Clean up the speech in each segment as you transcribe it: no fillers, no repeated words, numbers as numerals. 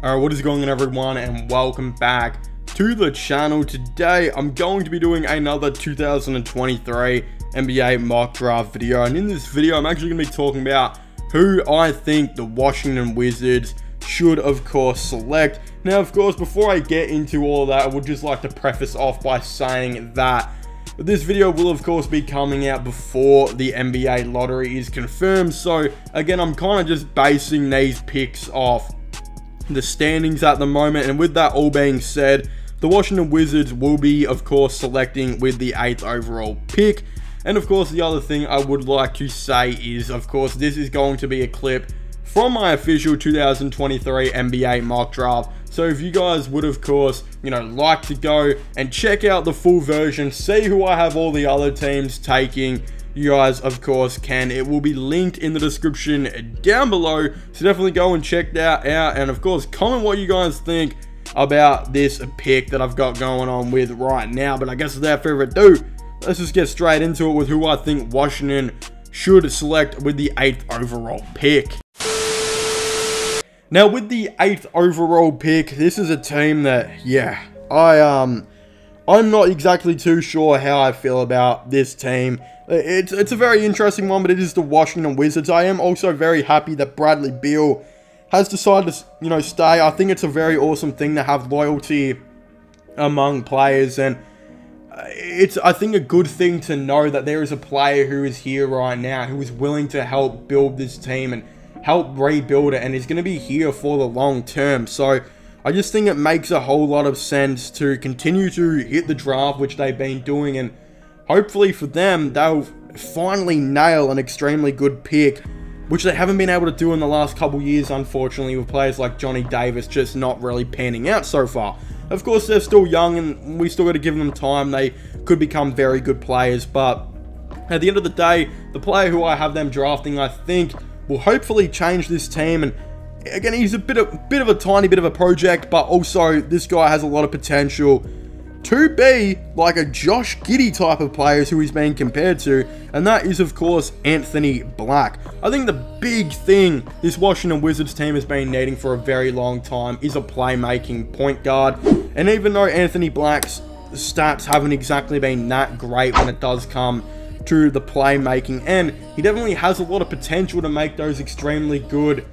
Alright, what is going on everyone, and welcome back to the channel. Today I'm going to be doing another 2023 NBA mock draft video, and in this video I'm actually going to be talking about who I think the Washington Wizards should of course select. Now of course, before I get into all of that, I would just like to preface off by saying that this video will of course be coming out before the NBA lottery is confirmed. So again, I'm kind of just basing these picks off the standings at the moment, and with that all being said, the Washington Wizards will be of course selecting with the 8th overall pick. And of course, the other thing I would like to say is, of course, this is going to be a clip from my official 2023 NBA mock draft. So if you guys would of course, like to go and check out the full version, see who I have all the other teams taking, you guys of course can. It will be linked in the description down below, so definitely go and check that out, and of course comment what you guys think about this pick that I've got going on with right now. But I guess without further ado, let's just get straight into it with who I think Washington should select with the 8th overall pick. Now with the 8th overall pick, this is a team that, I'm not exactly too sure how I feel about this team. It's a very interesting one, but it is the Washington Wizards. I am also very happy that Bradley Beal has decided to, stay. I think it's a very awesome thing to have loyalty among players, and it's, I think, a good thing to know that there is a player who is here right now who is willing to help build this team and help rebuild it, and is going to be here for the long term. So I just think it makes a whole lot of sense to continue to hit the draft, which they've been doing, and hopefully for them, they'll finally nail an extremely good pick, which they haven't been able to do in the last couple years, unfortunately, with players like Johnny Davis just not really panning out so far. Of course, they're still young, and we still got to give them time. They could become very good players, but at the end of the day, the player who I have them drafting, I think, will hopefully change this team. And again, he's a bit of a tiny bit of a project, but also this guy has a lot of potential to be like a Josh Giddey type of players who he's being compared to, and that is of course Anthony Black. I think the big thing this Washington Wizards team has been needing for a very long time is a playmaking point guard, and even though Anthony Black's stats haven't exactly been that great when it does come to the playmaking, and he definitely has a lot of potential to make those extremely good,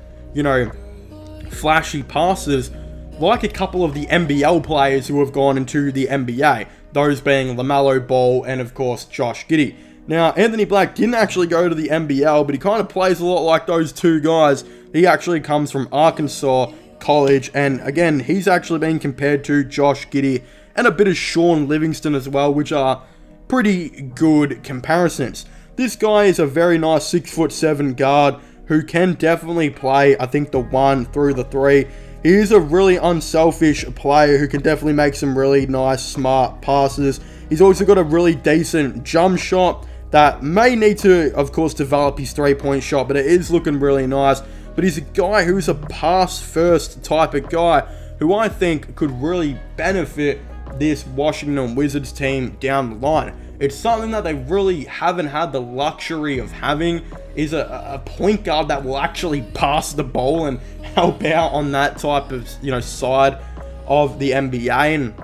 flashy passes, like a couple of the NBL players who have gone into the NBA, those being LaMelo Ball and of course Josh Giddey. Now Anthony Black didn't actually go to the NBL, but he kind of plays a lot like those two guys. He actually comes from Arkansas College, and again, he's actually been compared to Josh Giddey and a bit of Sean Livingston as well, which are pretty good comparisons. This guy is a very nice 6'7" guard who can definitely play, I think, the 1 through the 3. He is a really unselfish player who can definitely make some really nice, smart passes. He's also got a really decent jump shot that may need to, of course, develop his three-point shot, but it is looking really nice. But he's a guy who's a pass-first type of guy who I think could really benefit this Washington Wizards team down the line. It's something that they really haven't had the luxury of having, is a point guard that will actually pass the ball and help out on that type of, side of the NBA. And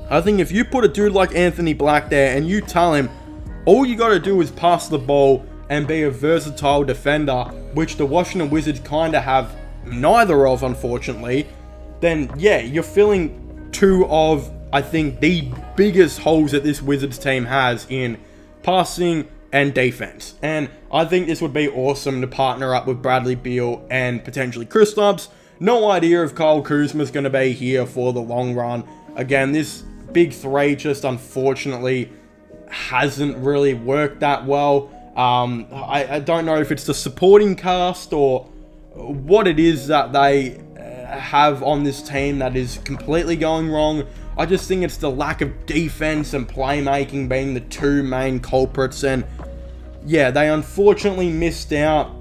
I think if you put a dude like Anthony Black there and you tell him all you got to do is pass the ball and be a versatile defender, which the Washington Wizards kind of have neither of, unfortunately, then yeah, you're filling two of, I think, the biggest holes that this Wizards team has in passing and defense. And I think this would be awesome to partner up with Bradley Beal and potentially Kristaps. No idea if Kyle Kuzma is going to be here for the long run. Again, this big three just unfortunately hasn't really worked that well. I don't know if it's the supporting cast or what it is that they have on this team that is completely going wrong. I just think it's the lack of defense and playmaking being the two main culprits. And yeah, they unfortunately missed out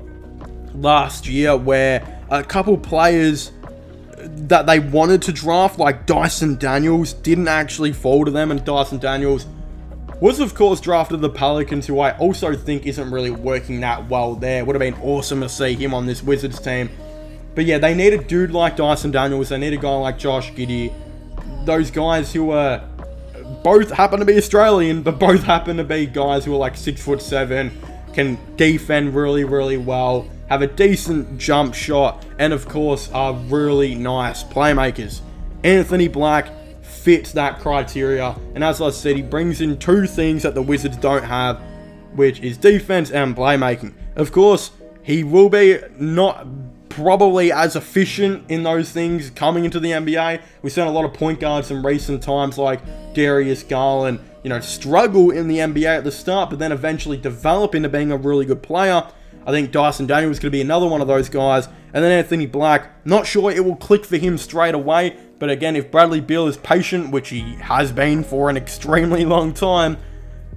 last year where a couple players that they wanted to draft, like Dyson Daniels, didn't actually fall to them. And Dyson Daniels was of course drafted the Pelicans, who I also think isn't really working that well there. Would have been awesome to see him on this Wizards team. But yeah, they need a dude like Dyson Daniels. They need a guy like Josh Giddey. Those guys who are both happen to be Australian, but both happen to be guys who are like 6'7", can defend really, really well, have a decent jump shot, and of course are really nice playmakers. Anthony Black fits that criteria, and as I said, he brings in two things that the Wizards don't have, which is defense and playmaking. Of course, he will be not probably as efficient in those things coming into the NBA. We've seen a lot of point guards in recent times like Darius Garland, you know, struggle in the NBA at the start, but then eventually develop into being a really good player. I think Dyson Daniels is going to be another one of those guys. And then Anthony Black, not sure it will click for him straight away. But again, if Bradley Beal is patient, which he has been for an extremely long time,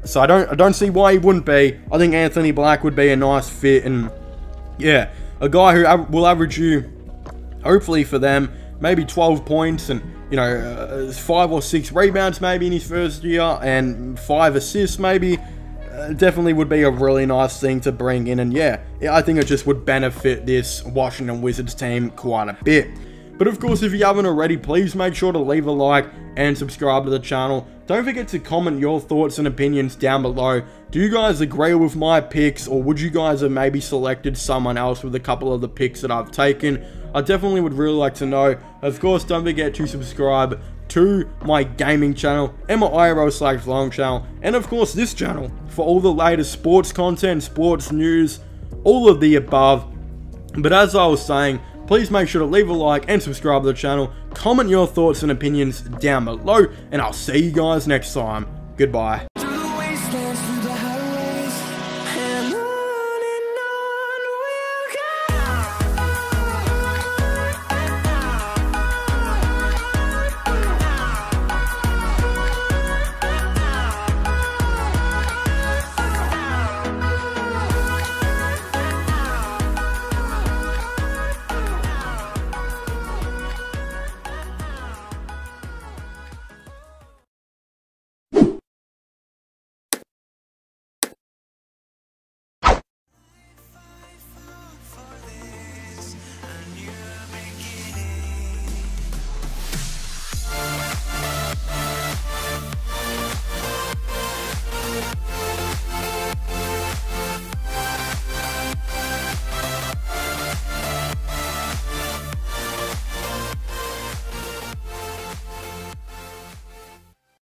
so I don't see why he wouldn't be. I think Anthony Black would be a nice fit. And yeah, a guy who will average you, hopefully for them, maybe 12 points and, you know, 5 or 6 rebounds maybe in his first year and 5 assists maybe. Definitely would be a really nice thing to bring in. And yeah, I think it just would benefit this Washington Wizards team quite a bit. But of course, if you haven't already, please make sure to leave a like and subscribe to the channel. Don't forget to comment your thoughts and opinions down below. Do you guys agree with my picks, or would you guys have maybe selected someone else with a couple of the picks that I've taken? I definitely would really like to know. Of course, don't forget to subscribe to my gaming channel and my IRL/vlog channel, and of course this channel for all the latest sports content, sports news, all of the above. But as I was saying, please make sure to leave a like and subscribe to the channel, comment your thoughts and opinions down below, and I'll see you guys next time. Goodbye.